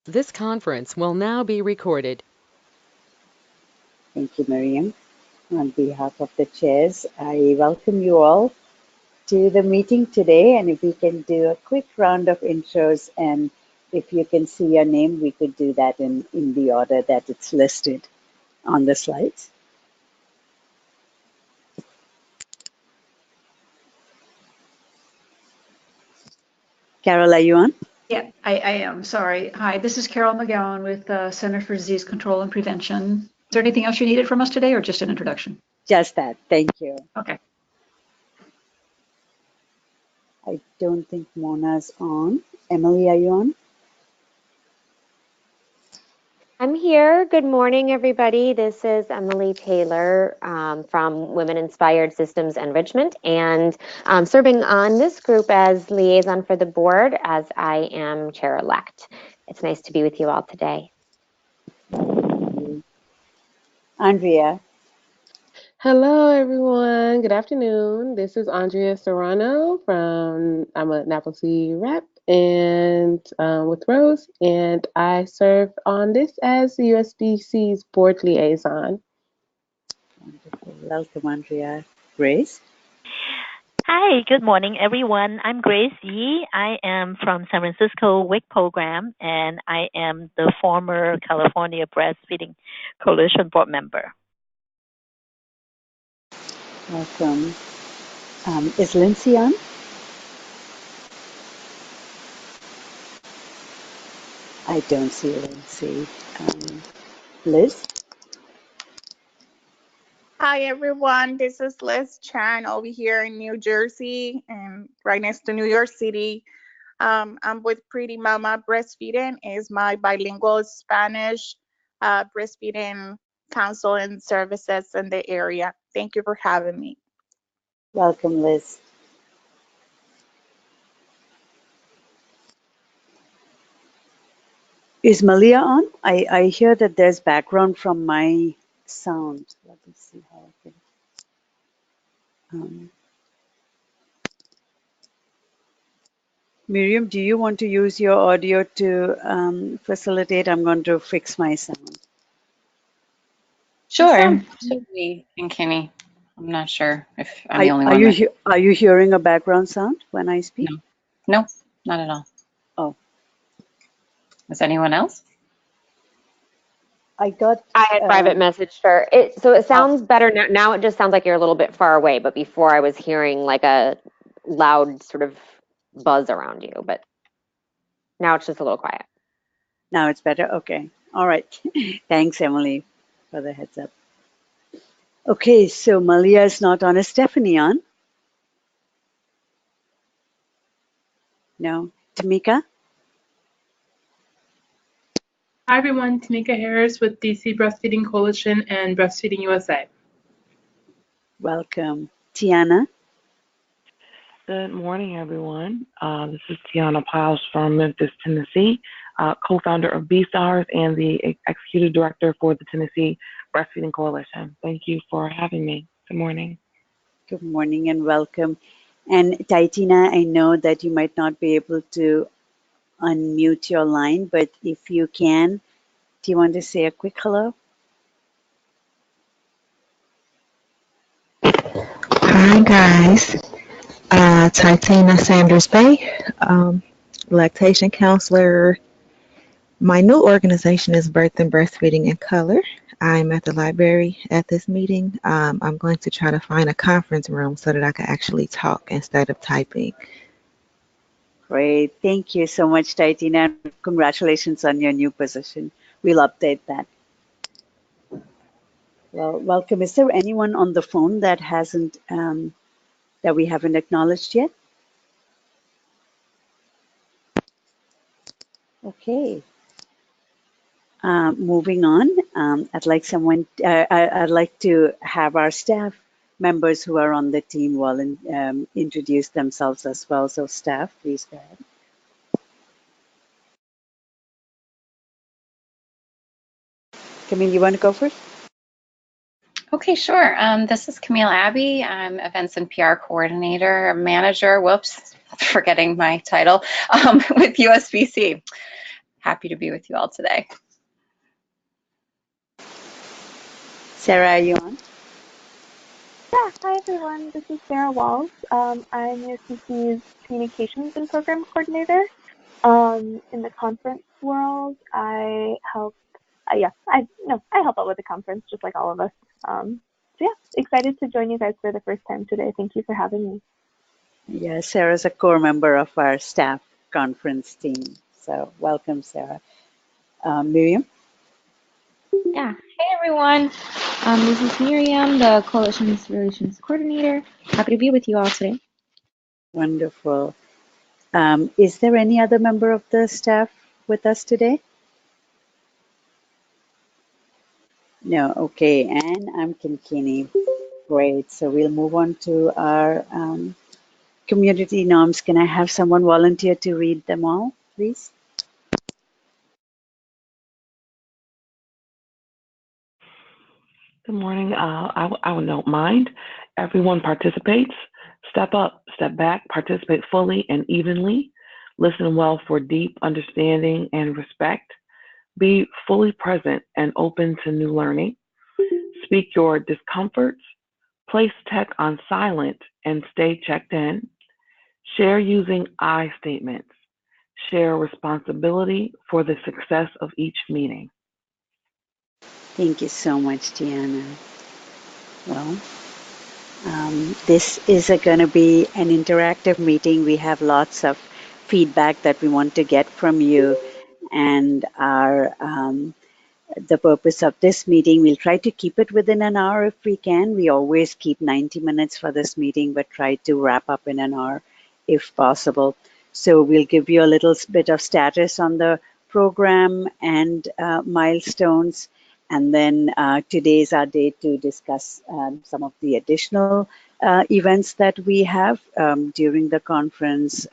This conference will now be recorded. Thank you, Miriam. On behalf of the chairs, I welcome you all to the meeting today. And if we can do a quick round of intros, and if you can see your name, we could do that in the order that it's listed on the slides. Carol, are you on? Yeah, I am. Sorry. Hi, this is Carol McGowan with Center for Disease Control and Prevention. Is there anything else you needed from us today or just an introduction? Just that. Thank you. Okay. I don't think Mona's on. Emily, are you on? I'm here. Good morning, everybody. This is Emily Taylor from Women Inspired Systems Enrichment, and serving on this group as liaison for the board as I am chair-elect. It's nice to be with you all today. Andrea. Hello, everyone. Good afternoon. This is Andrea Serrano I'm a NAPLC rep and with Rose, and I serve on this as the USBC's board liaison. Wonderful. Welcome, Andrea. Grace. Hi, good morning, everyone. I'm Grace Yee. I am from San Francisco WIC program, and I am the former California Breastfeeding Coalition board member. Welcome. Is Lindsay on? I don't see Lindsay. Liz? Hi everyone, this is Liz Chan over here in New Jersey and right next to New York City. I'm with Pretty Mama Breastfeeding, is my bilingual Spanish breastfeeding counsel and services in the area. Thank you for having me. Welcome, Liz. Is Malia on? I hear that there's background from my sound. Let me see how I can. Miriam, do you want to use your audio to facilitate? I'm going to fix my sound. Sure. Should be in Kenny. I'm not sure if I'm the only Are one. Are you hearing a background sound when I speak? No, not at all. Oh. Is anyone else? I had private messaged her. So it sounds better now. Now it just sounds like you're a little bit far away, but before I was hearing like a loud sort of buzz around you, but now it's just a little quiet. Now it's better? Okay. All right. Thanks, Emily, for the heads up. Okay, so Malia is not on. Is Stephanie on? No. Tamika? Hi everyone, Tamika Harris with DC Breastfeeding Coalition and Breastfeeding USA. Welcome. Tiana? Good morning, everyone. This is Tiana Piles from Memphis, Tennessee, co-founder of B-Stars and the executive director for the Tennessee Breastfeeding Coalition. Thank you for having me. Good morning. Good morning and welcome. And Taitina, I know that you might not be able to unmute your line, but if you can, do you want to say a quick hello? Hi guys, Titina Sanders Bay, lactation counselor. My new organization is Birth and Breastfeeding in Color. I'm at the library at this meeting. I'm going to try to find a conference room so that I can actually talk instead of typing. Great. Thank you so much, Taitina. Congratulations on your new position. We'll update that. Well, welcome. Is there anyone on the phone that hasn't, that we haven't acknowledged yet? Okay. Moving on, I'd like to have our staff members who are on the team introduce themselves as well. So staff, please go ahead. Camille, you want to go first? Okay, sure. This is Camille Abbey. I'm Events and PR Coordinator, Manager, whoops, forgetting my title, with USBC. happy to be with you all today. Sarah, are you on? Yeah, hi everyone. This is Sarah Walls. I'm USCC's Communications and Program Coordinator. In the conference world, I help. I help out with the conference just like all of us. So yeah, excited to join you guys for the first time today. Thank you for having me. Yeah, Sarah's a core member of our staff conference team. So welcome, Sarah. Miriam? Yeah. Hey everyone. This is Miriam, the Coalition's Relations Coordinator. Happy to be with you all today. Wonderful. Is there any other member of the staff with us today? No, okay. And I'm Kinkini. Great. So we'll move on to our community norms. Can I have someone volunteer to read them all, please? Good morning. I don't mind. Everyone participates. Step up, step back, participate fully and evenly. Listen well for deep understanding and respect. Be fully present and open to new learning. Speak your discomforts. Place tech on silent and stay checked in. Share using I statements. Share responsibility for the success of each meeting. Thank you so much, Tiana. Well, this is going to be an interactive meeting. We have lots of feedback that we want to get from you, and the purpose of this meeting, we'll try to keep it within an hour if we can. We always keep 90 minutes for this meeting, but try to wrap up in an hour if possible. So we'll give you a little bit of status on the program and milestones. And then today is our day to discuss some of the additional events that we have during the conference,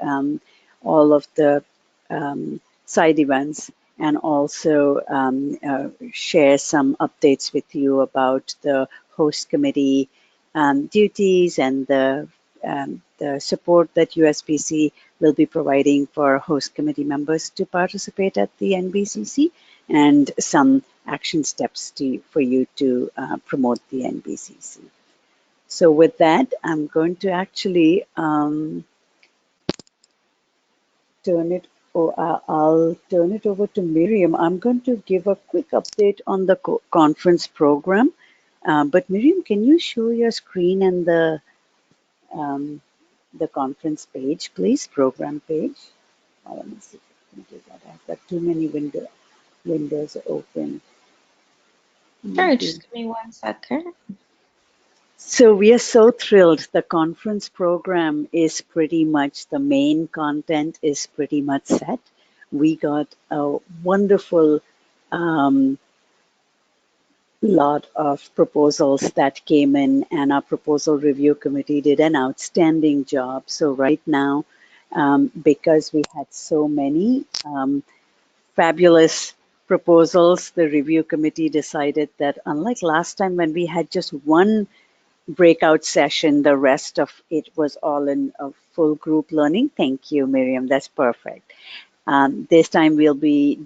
all of the side events, and also share some updates with you about the host committee duties and the support that USPC will be providing for host committee members to participate at the NBCC, and some action steps for you to promote the NBCC. So with that, I'm going to actually I'll turn it over to Miriam. I'm going to give a quick update on the conference program. But Miriam, can you show your screen and the conference page, please? Program page. Let me see if I can do that. I've got too many windows open. Sure, just give me 1 second. So we are so thrilled. The conference program is pretty much, the main content is pretty much set. We got a wonderful lot of proposals that came in, and our proposal review committee did an outstanding job. So right now, because we had so many fabulous proposals, the review committee decided that, unlike last time when we had just one breakout session, the rest of it was all in a full group learning. Thank you, Miriam. That's perfect. This time we'll be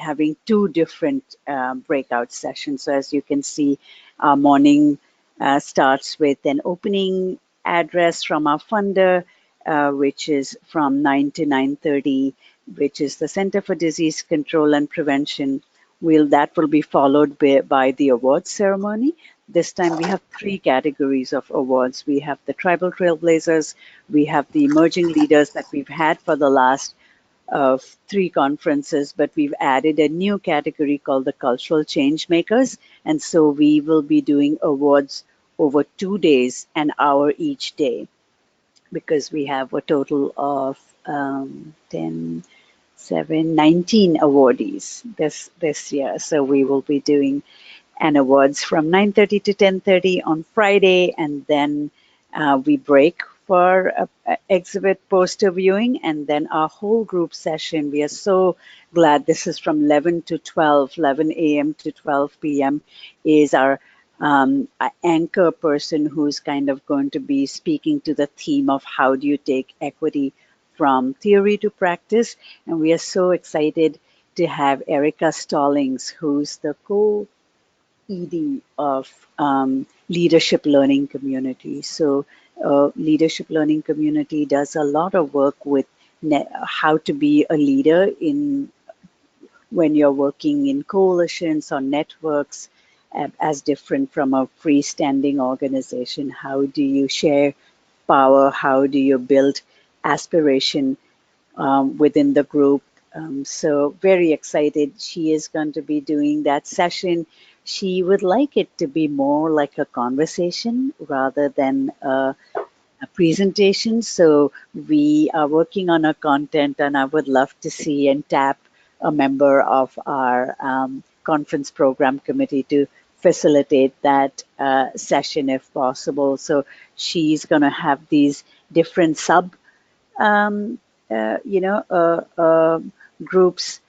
having 2 different breakout sessions. So as you can see, our morning starts with an opening address from our funder, which is from 9 to 9:30, which is the Center for Disease Control and Prevention. That will be followed by the awards ceremony. This time we have 3 categories of awards. We have the Tribal Trailblazers, we have the emerging leaders that we've had for the last 3 conferences, but we've added a new category called the Cultural Change Makers. And so we will be doing awards over 2 days, an hour each day, because we have a total of 10, 7, 19 awardees this year. So we will be doing an awards from 9:30 to 10:30 on Friday, and then we break for exhibit poster viewing, and then our whole group session. We are so glad this is from 11 to 12, 11 a.m. to 12 p.m. is our anchor person who's kind of going to be speaking to the theme of how do you take equity from theory to practice. And we are so excited to have Erica Stallings, who's the co-ED of Leadership Learning Community. So Leadership Learning Community does a lot of work with how to be a leader in when you're working in coalitions or networks as different from a freestanding organization. How do you share power? How do you build aspiration within the group? So very excited. She is going to be doing that session. She would like it to be more like a conversation rather than a presentation. So we are working on our content, and I would love to see and tap a member of our conference program committee to facilitate that session if possible. So she's going to have these different sub, um, groups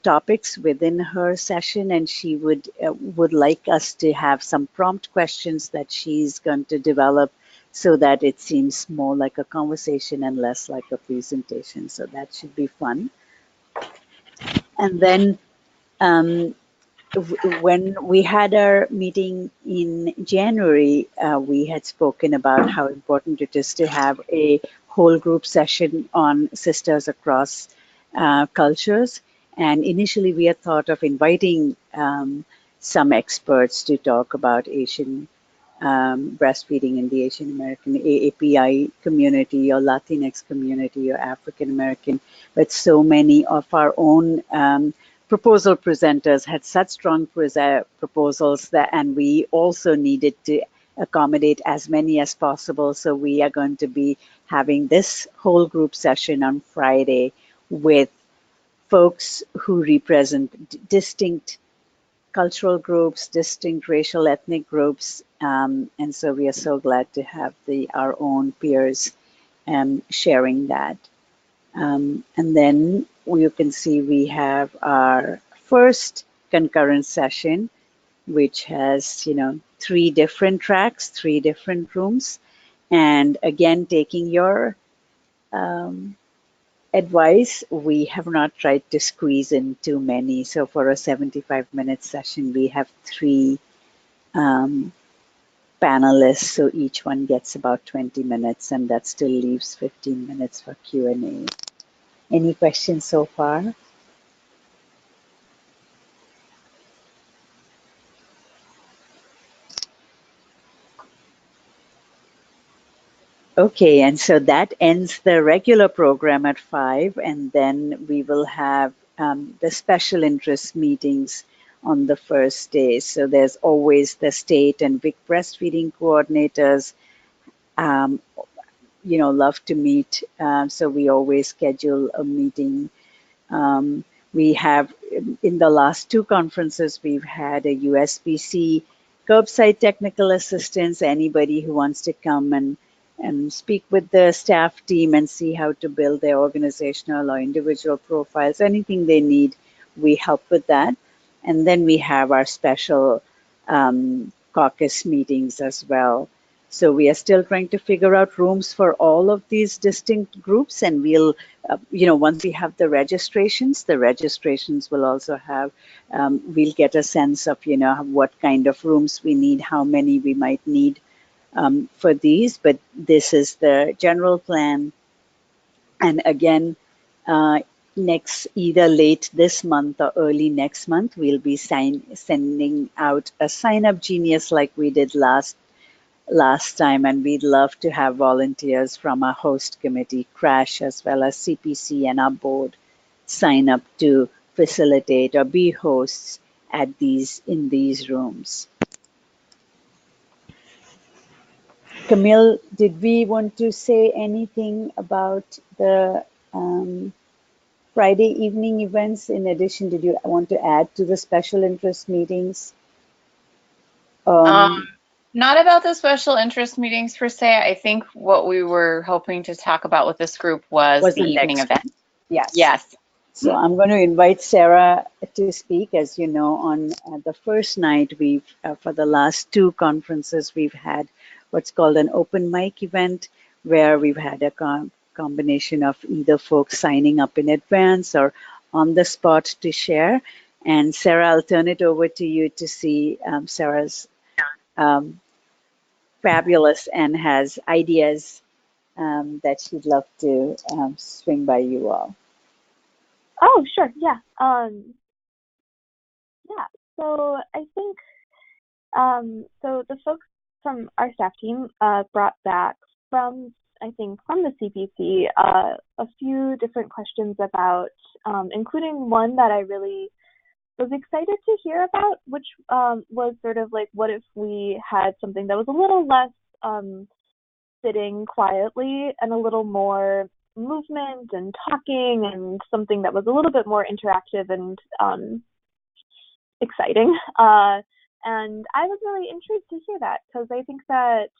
topics within her session, and she would like us to have some prompt questions that she's going to develop so that it seems more like a conversation and less like a presentation. So that should be fun. And then when we had our meeting in January, we had spoken about how important it is to have a whole group session on sisters across cultures. And initially, we had thought of inviting some experts to talk about Asian breastfeeding in the Asian American API community or Latinx community or African American, but so many of our own proposal presenters had such strong proposals that, and we also needed to accommodate as many as possible. So we are going to be having this whole group session on Friday with folks who represent distinct cultural groups, distinct racial ethnic groups, and so we are so glad to have our own peers sharing that. And then you can see we have our first concurrent session, which has 3 different tracks, 3 different rooms, and again taking your advice, we have not tried to squeeze in too many. So for a 75-minute session, we have 3 panelists, so each one gets about 20 minutes, and that still leaves 15 minutes for Q&A. Any questions so far? Okay, and so that ends the regular program at 5, and then we will have the special interest meetings on the first day. So there's always the state and WIC breastfeeding coordinators, love to meet. So we always schedule a meeting. We have, in the last 2 conferences, we've had a USBC curbside technical assistance. Anybody who wants to come and speak with the staff team and see how to build their organizational or individual profiles, anything they need, we help with that. And then we have our special caucus meetings as well. So we are still trying to figure out rooms for all of these distinct groups, and we'll, once we have the registrations will also have, we'll get a sense of, what kind of rooms we need, how many we might need for these, but this is the general plan. And again, either late this month or early next month, we'll be sending out a sign-up genius like we did last time, and we'd love to have volunteers from our host committee, Crash, as well as CPC and our board sign up to facilitate or be hosts in these rooms. Camille, did we want to say anything about the Friday evening events? In addition, did you want to add to the special interest meetings? Not about the special interest meetings per se. I think what we were hoping to talk about with this group was the evening event. Yes. Yes. So I'm going to invite Sarah to speak. As you know, on the first night, for the last 2 conferences, we've had what's called an open mic event, where we've had a combination of either folks signing up in advance or on the spot to share. And Sarah, I'll turn it over to you to see Sarah's um, fabulous and has ideas that she'd love to swing by you all. Oh, sure. Yeah. Yeah. So I think so the folks from our staff team brought back from the CPC a few different questions about, including one that I really was excited to hear about, which was sort of like, what if we had something that was a little less sitting quietly and a little more movement and talking, and something that was a little bit more interactive and exciting. And I was really intrigued to hear that, because I think that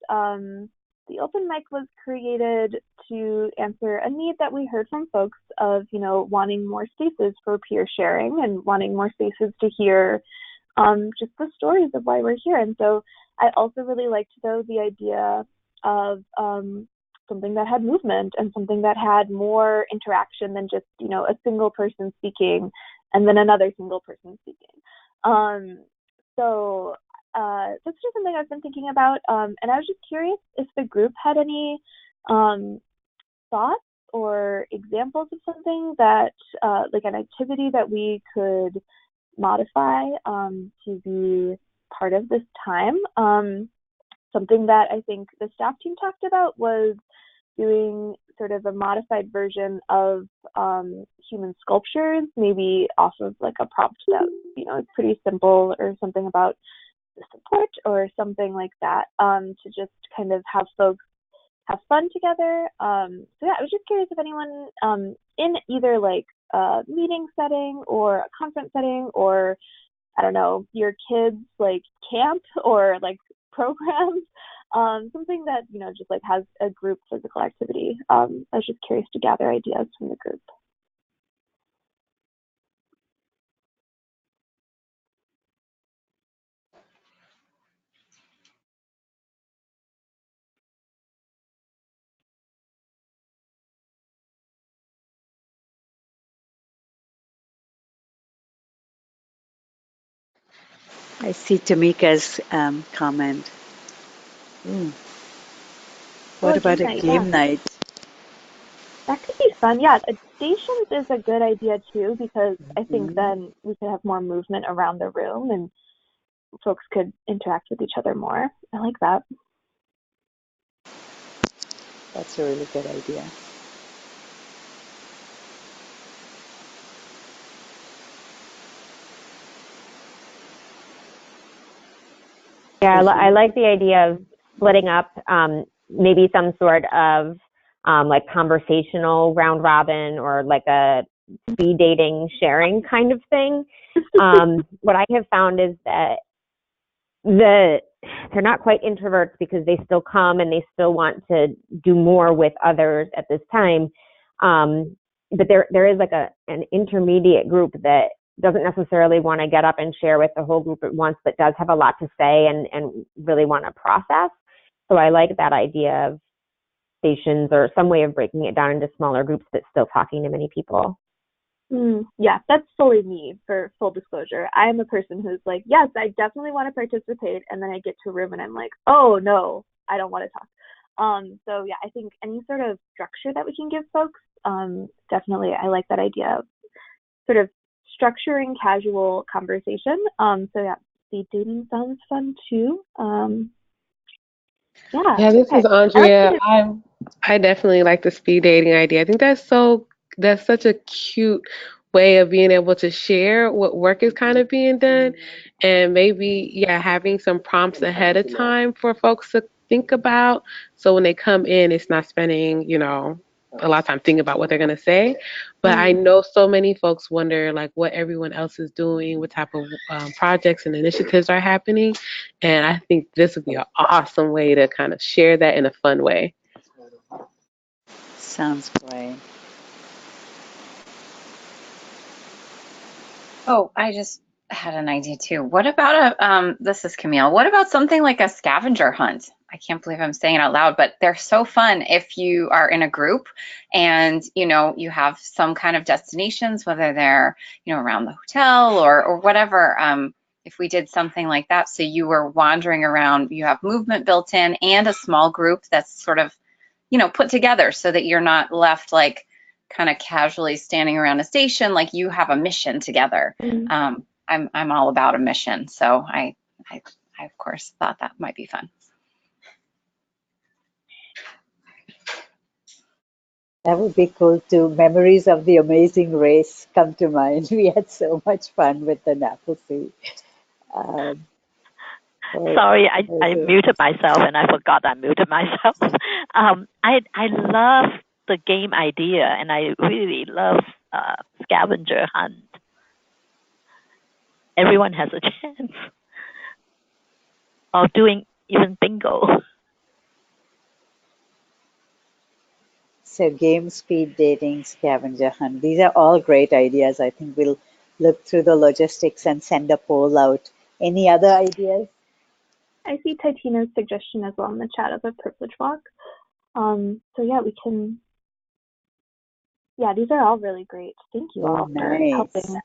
the open mic was created to answer a need that we heard from folks of, wanting more spaces for peer sharing and wanting more spaces to hear just the stories of why we're here. And so I also really liked, though, the idea of something that had movement and something that had more interaction than just, a single person speaking and then another single person speaking. So that's just something I've been thinking about. And I was just curious if the group had any thoughts or examples of something that, like an activity that we could modify to be part of this time. Something that I think the staff team talked about was doing sort of a modified version of human sculptures, maybe off of like a prompt that, is pretty simple, or something about the support or something like that, to just kind of have folks have fun together. So yeah, I was just curious if anyone in either like a meeting setting or a conference setting, or I don't know, your kids like camp or like programs, something that, just like has a group physical activity. I was just curious to gather ideas from the group. I see Tamika's comment. What about a game night? That could be fun. Yeah, stations is a good idea too, because I think then we could have more movement around the room and folks could interact with each other more. I like that. That's a really good idea. Yeah, I like the idea of splitting up maybe some sort of like conversational round robin, or like a speed dating sharing kind of thing. What I have found is that they're not quite introverts, because they still come and they still want to do more with others at this time. But there is like an intermediate group that doesn't necessarily want to get up and share with the whole group at once, but does have a lot to say and really want to process. So I like that idea of stations, or some way of breaking it down into smaller groups, but still talking to many people. Yeah, that's fully me, for full disclosure. I am a person who's like, yes, I definitely want to participate, and then I get to a room and I'm like, oh no, I don't want to talk. So yeah, I think any sort of structure that we can give folks, definitely, I like that idea of sort of structuring casual conversation. So yeah, speed dating sounds fun too. Yeah, this is Andrea. I definitely like the speed dating idea. I think that's such a cute way of being able to share what work is kind of being done, and maybe having some prompts ahead of time for folks to think about, so when they come in, it's not spending a lot of time thinking about what they're going to say. But I know so many folks wonder like what everyone else is doing, what type of projects and initiatives are happening, and I think this would be an awesome way to kind of share that in a fun way. Sounds great. Oh, I just had an idea too. What about this is Camille. What about something like a scavenger hunt? I can't believe I'm saying it out loud, but they're so fun if you are in a group and, you know, you have some kind of destinations, whether they're, you know, around the hotel or whatever. If we did something like that, so you were wandering around, you have movement built in and a small group that's sort of, you know, put together so that you're not left like kind of casually standing around a station, like you have a mission together. Mm-hmm. I'm all about a mission. So I of course thought that might be fun. That would be cool too. Memories of the amazing race come to mind. We had so much fun with the Naplesea. Um, Sorry, I horses. muted myself and I forgot I muted myself. I love the game idea and I really love scavenger hunt. Everyone has a chance of doing even bingo. So game, speed dating, scavenger hunt. These are all great ideas. I think we'll look through the logistics and send a poll out. Any other ideas? I see Titina's suggestion as well in the chat of a privilege walk. So yeah, we can. Yeah, these are all really great. Thank you all for Nice. helping.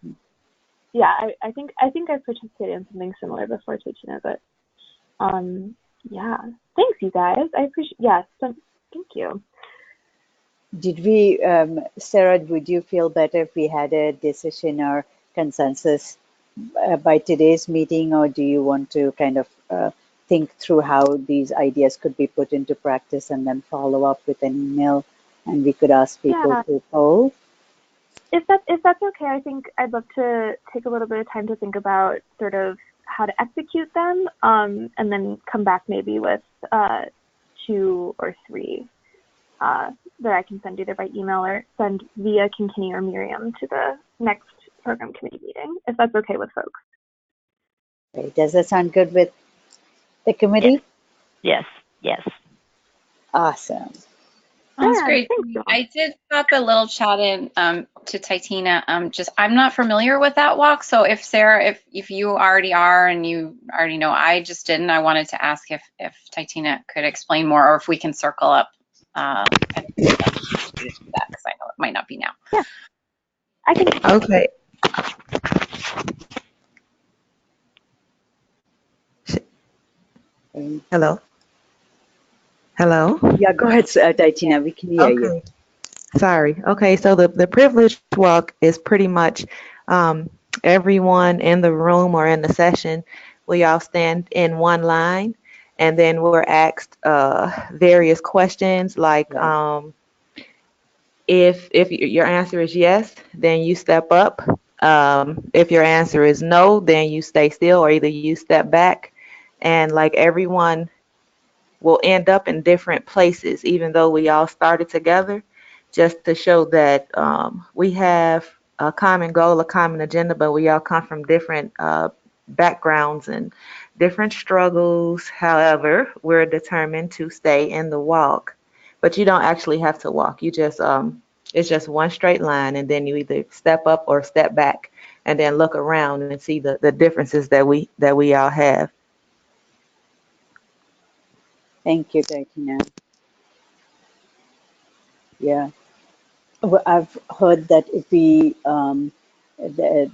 Yeah, I think I've participated in something similar before, Titina, but yeah, thanks you guys. I appreciate. Yes, thank you. Did we, Sarah, would you feel better if we had a decision or consensus by today's meeting, or do you want to kind of think through how these ideas could be put into practice and then follow up with an email and we could ask people to poll? If that's okay, I think I'd love to take a little bit of time to think about sort of how to execute them, and then come back maybe with 2 or 3 that I can send either by email or send via Kinkini or Miriam to the next program committee meeting, if that's okay with folks. Great. Does that sound good with the committee? Yes. Awesome. That's great. I did pop a little chat in to Titina. Just I'm not familiar with that walk, so if Sarah, if you already are and you already know, I just didn't. I wanted to ask if Titina could explain more, or if we can circle up and do that because I know it might not be now. Yeah, I can. Okay. Hello. Hello. Yeah, go ahead, Titina. We can hear you. Okay. Sorry. Okay, so the privilege walk is pretty much everyone in the room or in the session, we all stand in one line, and then we're asked various questions like if your answer is yes, then you step up. If your answer is no, then you stay still or either you step back, and like everyone will end up in different places, even though we all started together, just to show that we have a common goal, a common agenda, but we all come from different backgrounds and different struggles. However, we're determined to stay in the walk, but you don't actually have to walk. You just, it's just one straight line, and then you either step up or step back, and then look around and see the differences that we all have. Thank you, Titina. Yeah. Well, I've heard that if we, the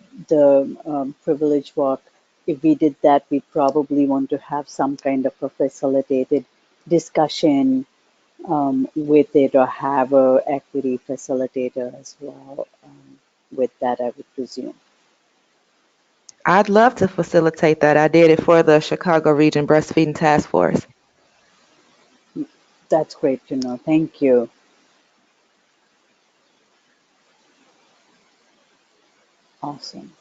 privilege walk, if we did that, we probably want to have some kind of a facilitated discussion with it or have a equity facilitator as well with that, I would presume. I'd love to facilitate that. I did it for the Chicago Region Breastfeeding Task Force. That's great to know. Thank you. Awesome.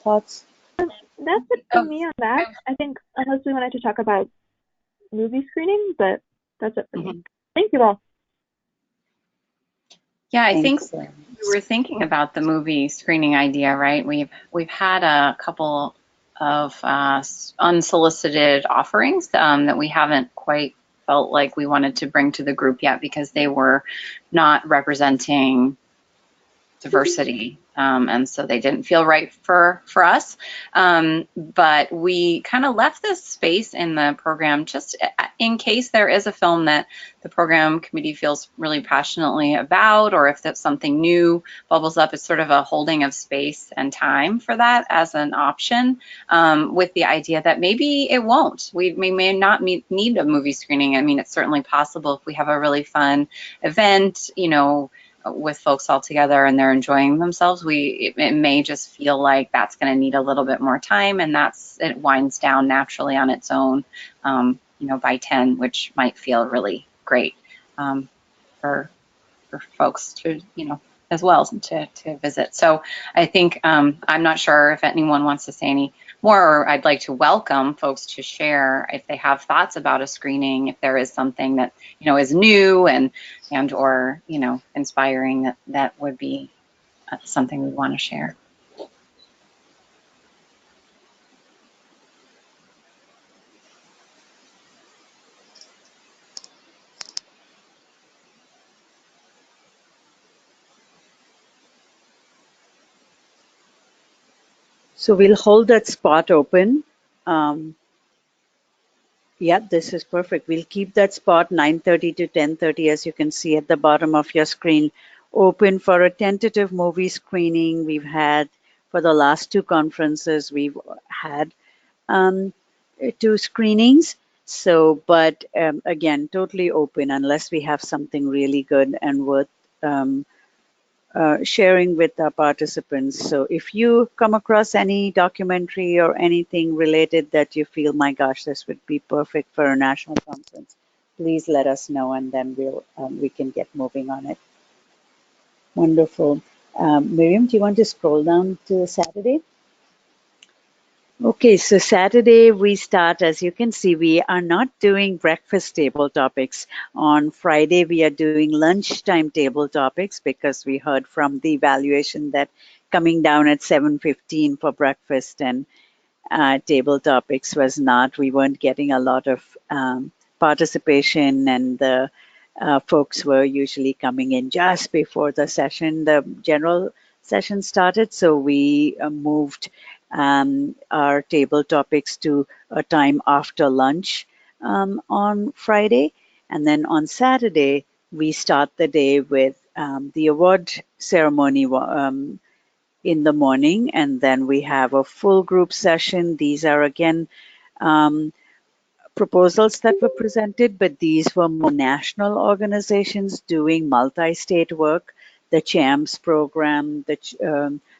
Thoughts? That's it from me on that. I think unless we wanted to talk about movie screening, but that's it for me. Thank you all. Yeah, I think we were thinking about the movie screening idea, right? We've had a couple of unsolicited offerings that we haven't quite felt like we wanted to bring to the group yet because they were not representing diversity and so they didn't feel right for us. But we kind of left this space in the program just in case there is a film that the program committee feels really passionately about, or if that's something new bubbles up. It's sort of a holding of space and time for that as an option, with the idea that maybe it won't. We may not need a movie screening. I mean, it's certainly possible if we have a really fun event, you know, with folks all together and they're enjoying themselves, it may just feel like that's going to need a little bit more time, and it winds down naturally on its own, you know, by 10, which might feel really great for folks to, you know, as well to visit. So I think I'm not sure if anyone wants to say any more, or I'd like to welcome folks to share if they have thoughts about a screening, if there is something that, you know, is new and or, you know, inspiring, that would be something we want to share. So we'll hold that spot open. Yeah, this is perfect. We'll keep that spot 9:30 to 10:30, as you can see at the bottom of your screen, open for a tentative movie screening. We've had, for the last two conferences, we've had 2 screenings. So, but again, totally open unless we have something really good and worth sharing with our participants. So if you come across any documentary or anything related that you feel, my gosh, this would be perfect for a national conference, please let us know, and then we can get moving on it. Wonderful. Miriam, do you want to scroll down to Saturday? Okay, so Saturday we start, as you can see, we are not doing breakfast table topics. On Friday, we are doing lunchtime table topics because we heard from the evaluation that coming down at 7:15 for breakfast and table topics was not, we weren't getting a lot of participation, and the folks were usually coming in just before the general session started. So we moved our table topics to a time after lunch on Friday. And then on Saturday, we start the day with the award ceremony in the morning, and then we have a full group session. These are again proposals that were presented, but these were more national organizations doing multi-state work. The CHAMPS program, the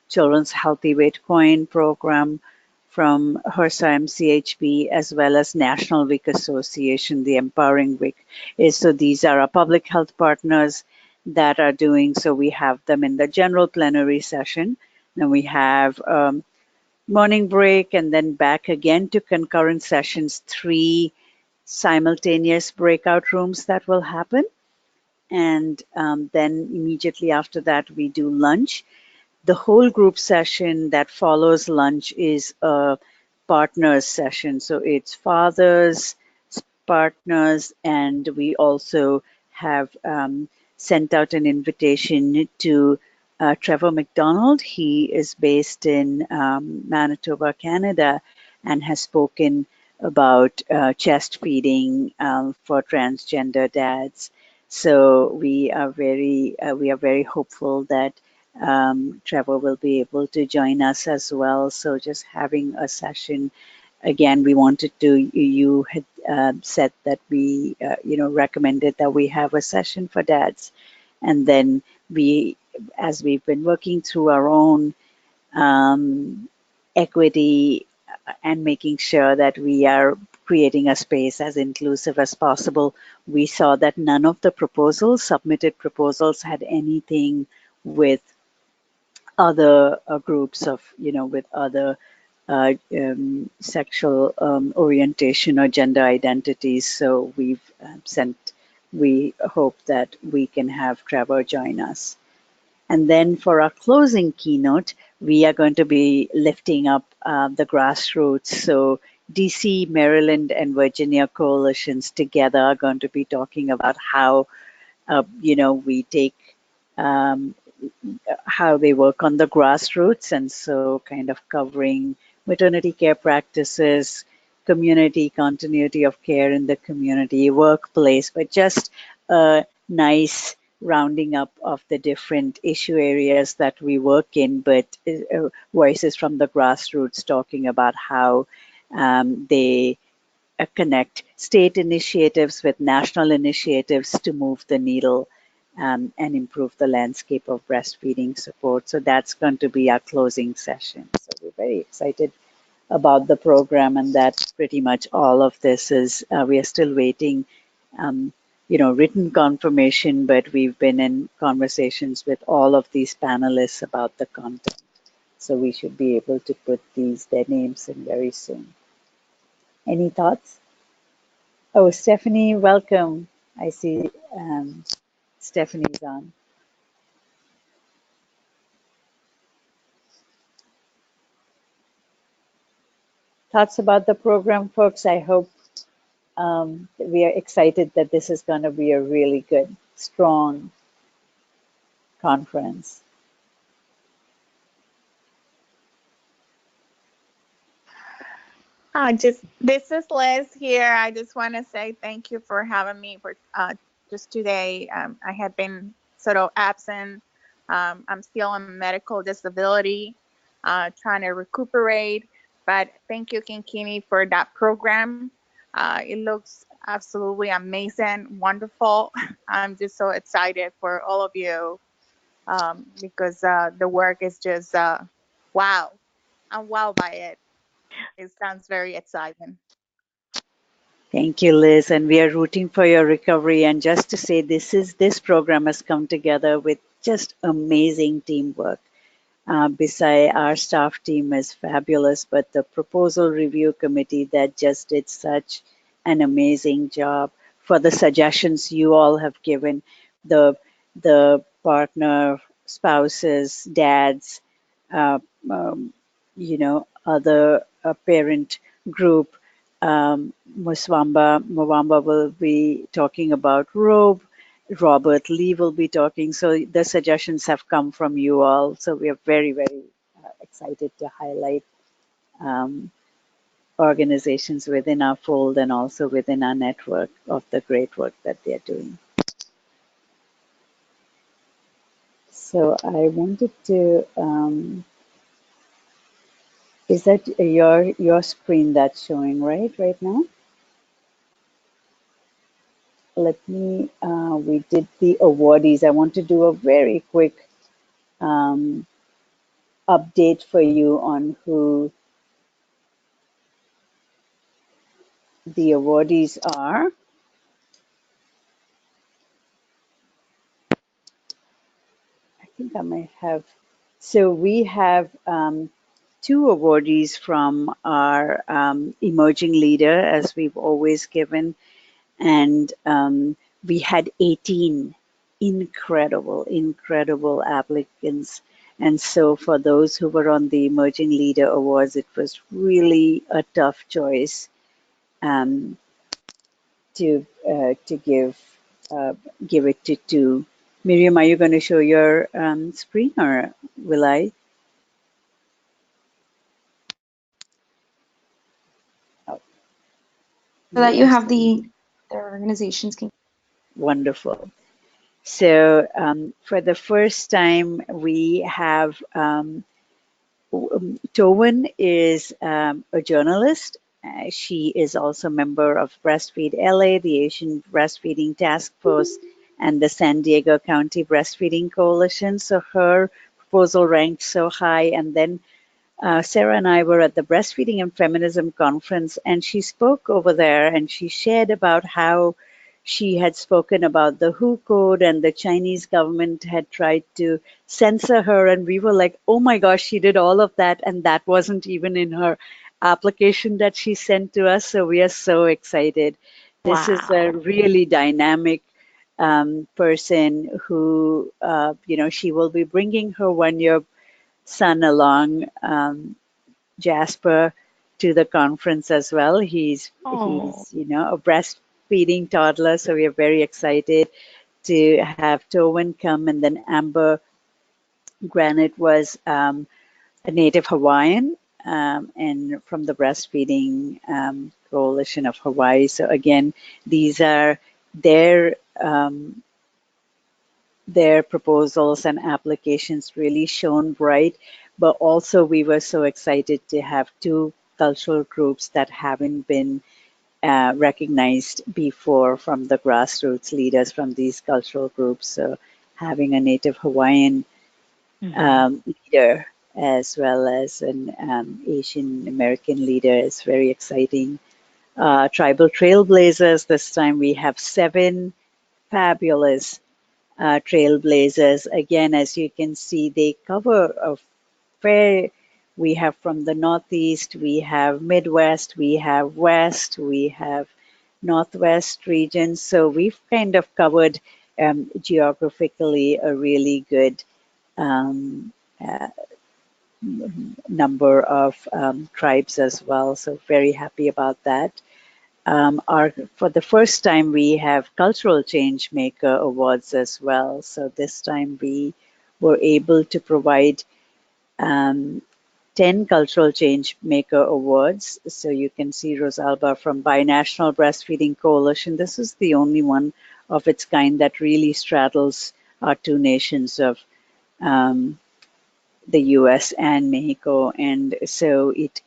Children's Healthy Weight Coin program from HRSA MCHB, as well as National WIC Association, the Empowering WIC. So these are our public health partners that are doing, so we have them in the general plenary session. Then we have morning break, and then back again to concurrent sessions, 3 simultaneous breakout rooms that will happen. And then immediately after that, we do lunch. The whole group session that follows lunch is a partners session. So it's fathers, partners, and we also have sent out an invitation to Trevor McDonald. He is based in Manitoba, Canada, and has spoken about chest feeding for transgender dads. So we are very hopeful that Trevor will be able to join us as well. So just having a session. Again, we wanted to, you had said that we, recommended that we have a session for dads. And then as we've been working through our own equity and making sure that we are creating a space as inclusive as possible, we saw that none of the submitted proposals had anything with other groups of, with other sexual orientation or gender identities. So we hope that we can have Trevor join us. And then for our closing keynote, we are going to be lifting up the grassroots. So DC, Maryland, and Virginia coalitions together are going to be talking about how, we take how they work on the grassroots, and so kind of covering maternity care practices, community continuity of care in the community, workplace, but just a nice rounding up of the different issue areas that we work in, but voices from the grassroots talking about how they connect state initiatives with national initiatives to move the needle and improve the landscape of breastfeeding support. So that's going to be our closing session. So we're very excited about the program, and that's pretty much all of this is. We are still waiting, written confirmation, but we've been in conversations with all of these panelists about the content. So we should be able to put their names in very soon. Any thoughts? Oh, Stephanie, welcome. I see Stephanie's on. Thoughts about the program, folks? I hope we are excited that this is going to be a really good, strong conference. This is Liz here. I just want to say thank you for having me for just today. I had been sort of absent. I'm still on medical disability, trying to recuperate. But thank you, Kinkini, for that program. It looks absolutely amazing, wonderful. I'm just so excited for all of you because the work is just wow. I'm wowed by it. It sounds very exciting. Thank you, Liz, and we are rooting for your recovery. And just to say, this program has come together with just amazing teamwork. Beside our staff team is fabulous, but the proposal review committee that just did such an amazing job for the suggestions you all have given, the partner, spouses, dads, uh, other parent group. Mwamba will be talking about robe. Robert Lee will be talking. So the suggestions have come from you all. So we are very, very excited to highlight organizations within our fold and also within our network of the great work that they're doing. So I wanted to, is that your screen that's showing right now? Let me, we did the awardees. I want to do a very quick update for you on who the awardees are. I think I might have. So we have two awardees from our emerging leader, as we've always given, and we had 18 incredible applicants. And so for those who were on the Emerging Leader Awards, it was really a tough choice to give it to two. Miriam, are you going to show your screen, or will I? Oh, So that you have their organizations can. Wonderful. So for the first time, we have Towan is a journalist. She is also a member of Breastfeed LA, the Asian Breastfeeding Task Force, and the San Diego County Breastfeeding Coalition. So her proposal ranked so high. And then Sarah and I were at the Breastfeeding and Feminism Conference, and she spoke over there, and she shared about how she had spoken about the WHO code, and the Chinese government had tried to censor her. And we were like, oh my gosh, she did all of that, and that wasn't even in her application that she sent to us. So we are so excited. This is a really dynamic person who, she will be bringing her 1-year son along, Jasper, to the conference as well. He's a breastfeeding toddler, so we are very excited to have Towan come, and then Amber Granite was a native Hawaiian and from the Breastfeeding Coalition of Hawaii. So again, these are their proposals and applications really shone bright, but also we were so excited to have two cultural groups that haven't been recognized before from the grassroots leaders from these cultural groups. So having a Native Hawaiian leader as well as an Asian American leader is very exciting. Tribal Trailblazers, this time we have 7 fabulous trailblazers. Again, as you can see, they cover a fair, we have from the Northeast, we have Midwest, we have West, we have Northwest regions. So we've kind of covered geographically a really good um, uh, number of tribes as well. So very happy about that. For the first time, we have Cultural Change Maker Awards as well. So this time we were able to provide 10 Cultural Change Maker Awards. So you can see Rosalba from Binational Breastfeeding Coalition. This is the only one of its kind that really straddles our two nations of um, the US and Mexico. And so it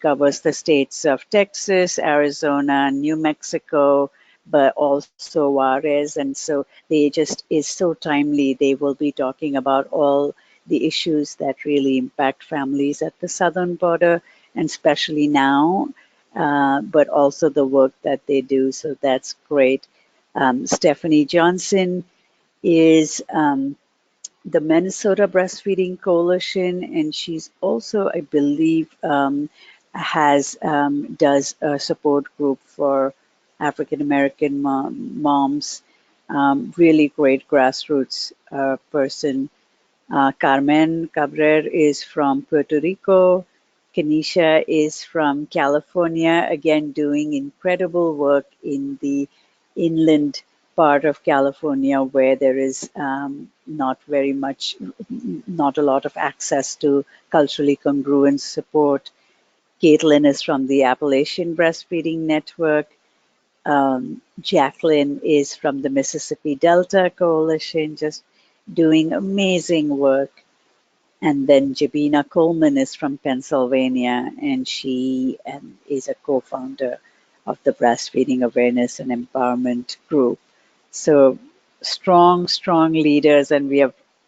covers the states of Texas, Arizona, New Mexico, but also Juarez. And so they just is so timely. They will be talking about all the issues that really impact families at the southern border, and especially now, but also the work that they do. So that's great. Stephanie Johnson is the Minnesota Breastfeeding Coalition, and she's also, I believe, has does a support group for African American moms. Really great grassroots person. Carmen Cabrera is from Puerto Rico. Kenisha is from California, again doing incredible work in the inland part of California where there is not a lot of access to culturally congruent support. Caitlin is from the Appalachian Breastfeeding Network. Jacqueline is from the Mississippi Delta Coalition, just doing amazing work. And then Jabina Coleman is from Pennsylvania, and she is a co-founder of the Breastfeeding Awareness and Empowerment Group. So strong, strong leaders, and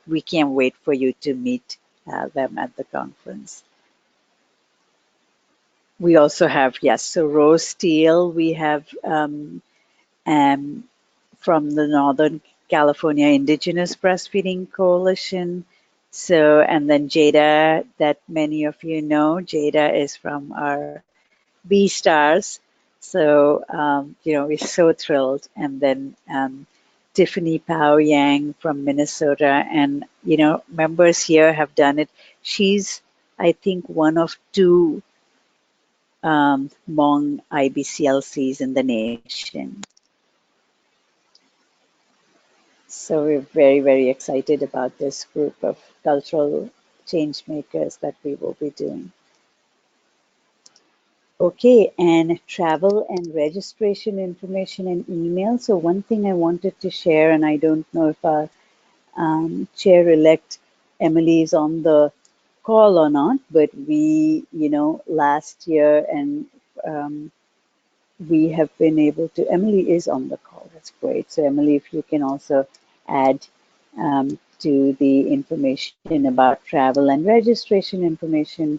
we can't wait for you to meet them at the conference. We also have, yes, so Rose Steele, we have from the Northern California Indigenous Breastfeeding Coalition. So, and then Jada, that many of you know, Jada is from our B Stars. So, we're so thrilled. And then Tiffany Pao Yang from Minnesota. And, members here have done it. She's, I think, one of 2 Hmong IBCLCs in the nation. So we're very, very excited about this group of cultural change makers that we will be doing. Okay, and travel and registration information and email. So one thing I wanted to share, and I don't know if our chair-elect Emily is on the call or not, but we, last year and we have been able to, Emily is on the call, that's great. So Emily, if you can also add to the information about travel and registration information.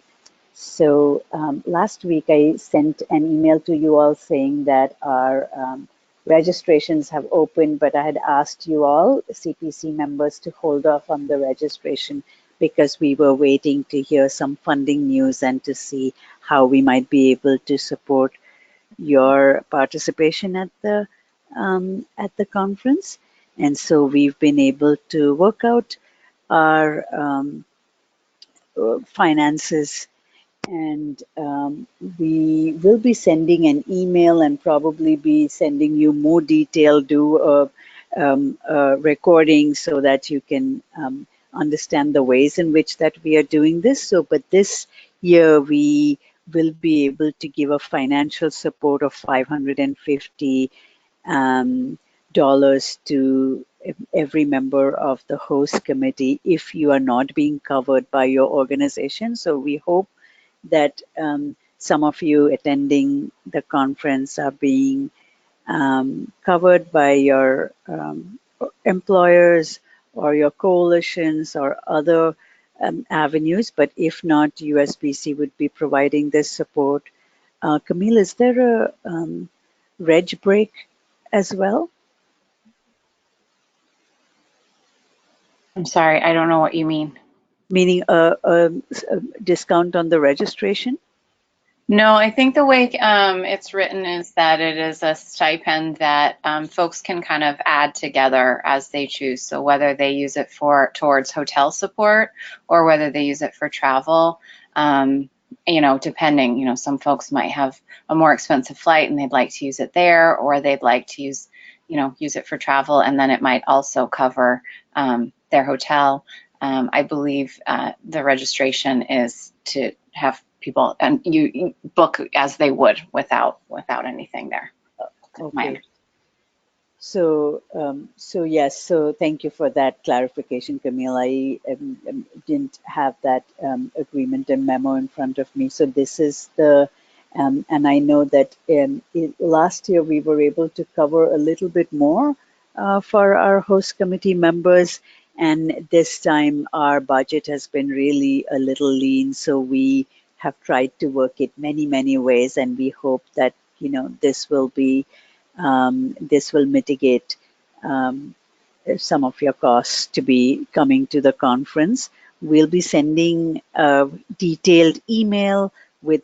So last week I sent an email to you all saying that our registrations have opened, but I had asked you all, CPC members, to hold off on the registration because we were waiting to hear some funding news and to see how we might be able to support your participation at the conference. And so we've been able to work out our finances, and we will be sending an email and probably be sending you more detailed recording so that you can understand the ways in which that we are doing this. So, but this year we will be able to give a financial support of $550 dollars to every member of the host committee if you are not being covered by your organization. So we hope that some of you attending the conference are being covered by your employers or your coalitions or other avenues. But if not, USBC would be providing this support. Camille, is there a reg break as well? I'm sorry, I don't know what you mean. Meaning a discount on the registration? No, I think the way it's written is that it is a stipend that folks can kind of add together as they choose. So whether they use it towards hotel support or whether they use it for travel, depending, some folks might have a more expensive flight and they'd like to use it there, or they'd like to use it for travel, and then it might also cover their hotel. I believe the registration is to have people, and you book as they would without anything there. Okay. So yes. So thank you for that clarification, Camille. I didn't have that agreement and memo in front of me. So this is the, and I know that last year we were able to cover a little bit more for our host committee members. And this time our budget has been really a little lean. So we have tried to work it many ways, and we hope that, this will mitigate some of your costs to be coming to the conference. We'll be sending a detailed email with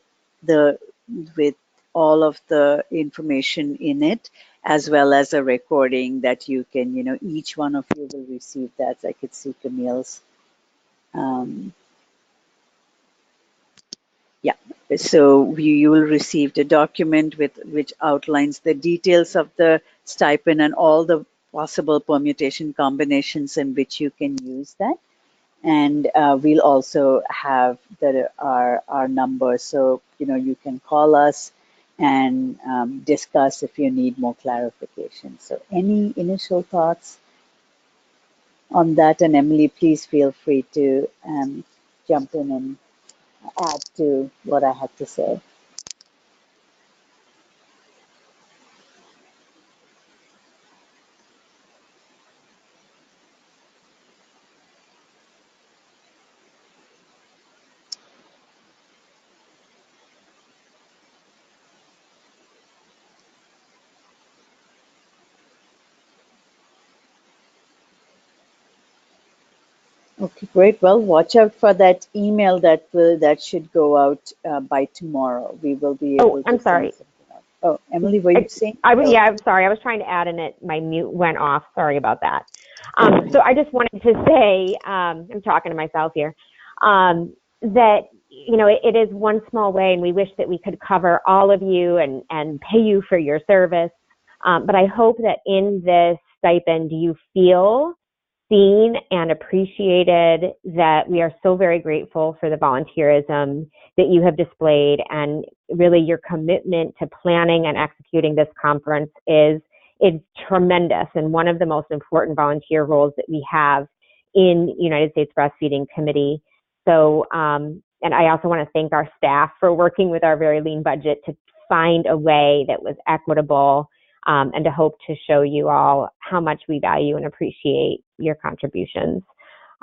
all of the information in it, as well as a recording that you can, each one of you will receive that. I could see Camille's. Yeah, so you will receive the document which outlines the details of the stipend and all the possible permutation combinations in which you can use that. And we'll also have our number, so you can call us and discuss if you need more clarification. So any initial thoughts on that? And Emily, please feel free to jump in and add to what I had to say. Okay, great. Well, watch out for that email that should go out by tomorrow. We will be able to. I'm sorry. Oh, Emily, were you saying? Yeah, I'm sorry. I was trying to add in it. My mute went off. Sorry about that. So I just wanted to say, I'm talking to myself here, that, it is one small way, and we wish that we could cover all of you and pay you for your service. But I hope that in this stipend, you feel seen and appreciated, that we are so very grateful for the volunteerism that you have displayed, and really your commitment to planning and executing this conference is tremendous, and one of the most important volunteer roles that we have in United States Breastfeeding Committee. So, and I also want to thank our staff for working with our very lean budget to find a way that was equitable, and to hope to show you all how much we value and appreciate your contributions.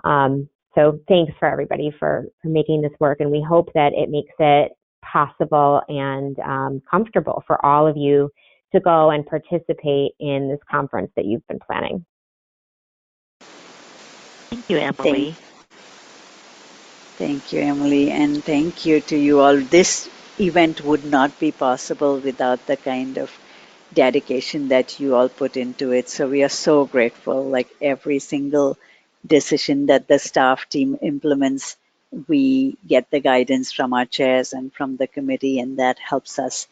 So thanks for everybody for making this work, and we hope that it makes it possible and comfortable for all of you to go and participate in this conference that you've been planning. Thank you, Emily. Thank you, Emily, and thank you to you all. This event would not be possible without the kind of dedication that you all put into it. So we are so grateful. Like every single decision that the staff team implements, we get the guidance from our chairs and from the committee, and that helps us,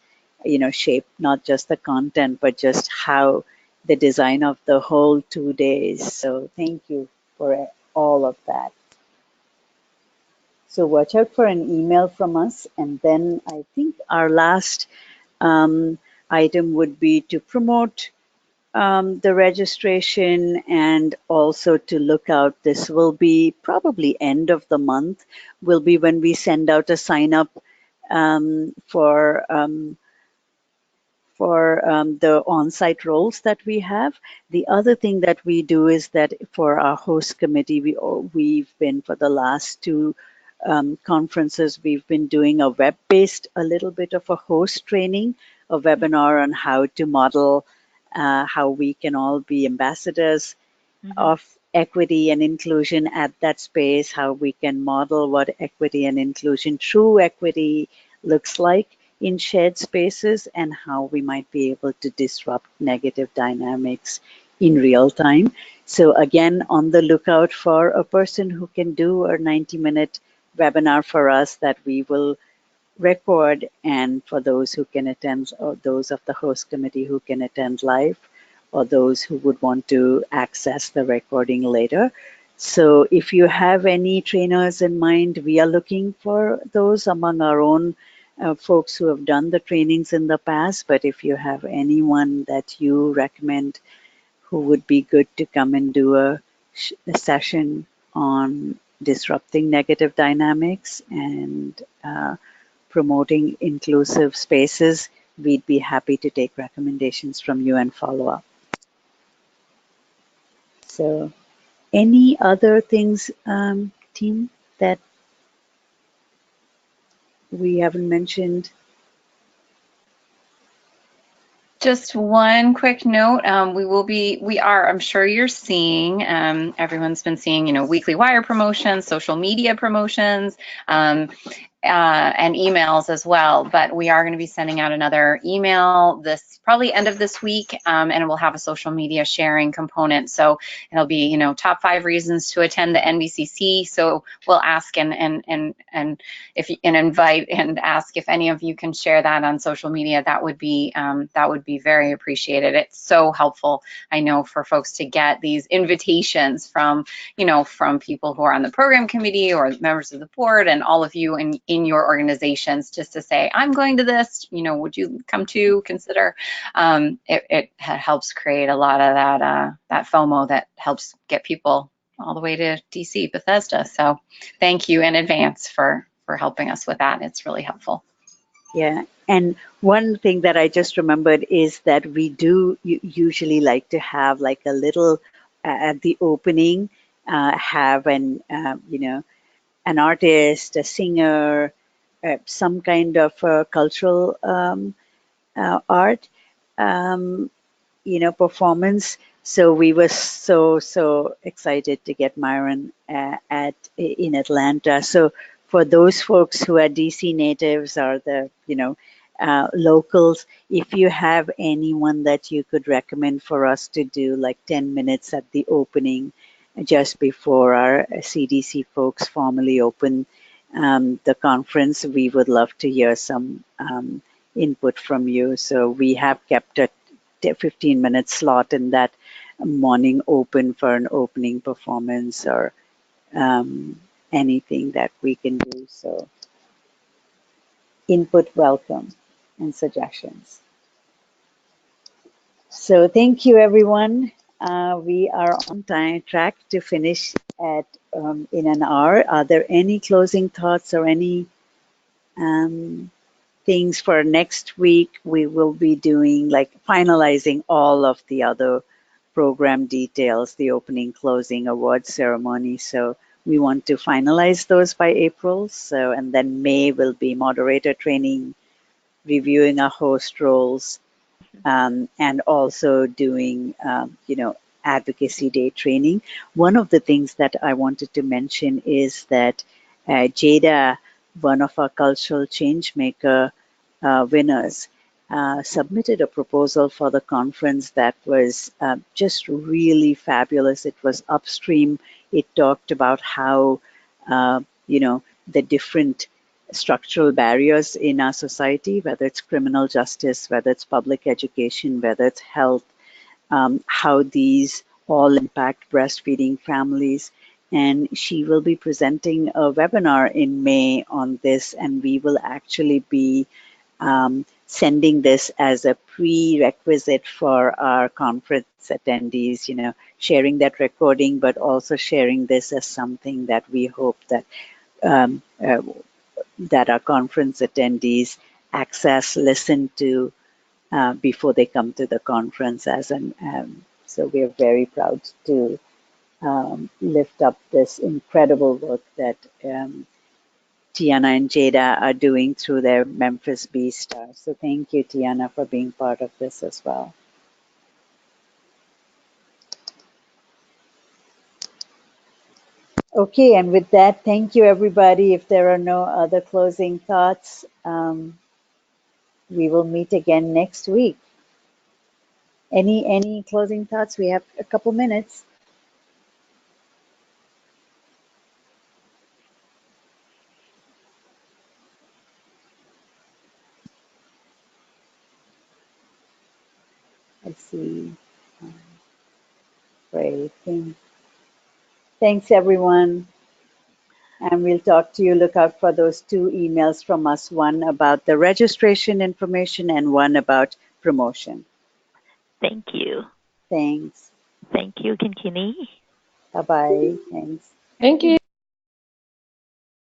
shape not just the content, but just how the design of the whole 2 days. So thank you for all of that. So watch out for an email from us. And then I think our last item would be to promote the registration and also to look out. This will be probably end of the month, will be when we send out a sign up for the on-site roles that we have. The other thing that we do is that for our host committee, we've been for the last two conferences, we've been doing a web-based, a little bit of a host training, a webinar on how to model how we can all be ambassadors of equity and inclusion at that space, how we can model what equity and inclusion, true equity, looks like in shared spaces, and how we might be able to disrupt negative dynamics in real time. So again, on the lookout for a person who can do a 90-minute webinar for us that we will record, and for those who can attend, or those of the host committee who can attend live, or those who would want to access the recording later. So if you have any trainers in mind, we are looking for those among our own folks who have done the trainings in the past. But if you have anyone that you recommend who would be good to come and do a session on disrupting negative dynamics and promoting inclusive spaces, we'd be happy to take recommendations from you and follow up. So any other things, team, that we haven't mentioned? Just one quick note, we are, I'm sure you're seeing, everyone's been seeing, weekly wire promotions, social media promotions, and emails as well. But we are going to be sending out another email this probably end of this week, and it will have a social media sharing component. So it'll be, top 5 reasons to attend the NBCC. So we'll ask and invite and ask if any of you can share that on social media. That would be very appreciated. It's so helpful, I know, for folks to get these invitations from from people who are on the program committee or members of the board and all of you in your organizations, just to say, I'm going to this, would you come to consider? It helps create a lot of that FOMO that helps get people all the way to DC, Bethesda. So thank you in advance for helping us with that. It's really helpful. Yeah, and one thing that I just remembered is that we do usually like to have like a little at the opening, have an an artist, a singer, some kind of cultural art, performance. So we were so excited to get Myron in Atlanta. So for those folks who are DC natives or the locals, if you have anyone that you could recommend for us to do like 10 minutes at the opening, just before our CDC folks formally open the conference, we would love to hear some input from you. So we have kept a 15-minute slot in that morning open for an opening performance or anything that we can do. So input welcome and suggestions. So thank you, everyone. We are on track to finish at in an hour. Are there any closing thoughts or any things for next week? We will be doing like finalizing all of the other program details, the opening, closing, award ceremony. So we want to finalize those by April. So, and then May will be moderator training, reviewing our host roles, and also doing, advocacy day training. One of the things that I wanted to mention is that Jada, one of our cultural change maker winners, submitted a proposal for the conference that was just really fabulous. It was upstream. It talked about how, the different structural barriers in our society, whether it's criminal justice, whether it's public education, whether it's health, how these all impact breastfeeding families, and she will be presenting a webinar in May on this, and we will actually be sending this as a prerequisite for our conference attendees, sharing that recording, but also sharing this as something that we hope that that our conference attendees access, listen to before they come to the conference. So we are very proud to lift up this incredible work that Tiana and Jada are doing through their Memphis B-Stars. So thank you, Tiana, for being part of this as well. Okay, and with that, thank you, everybody. If there are no other closing thoughts, we will meet again next week. Any closing thoughts? We have a couple minutes. I see. Great. Thanks, everyone. And we'll talk to you. Look out for those 2 emails from us, one about the registration information and one about promotion. Thank you. Thanks. Thank you, Kinkini. Bye-bye. Thanks. Thank you.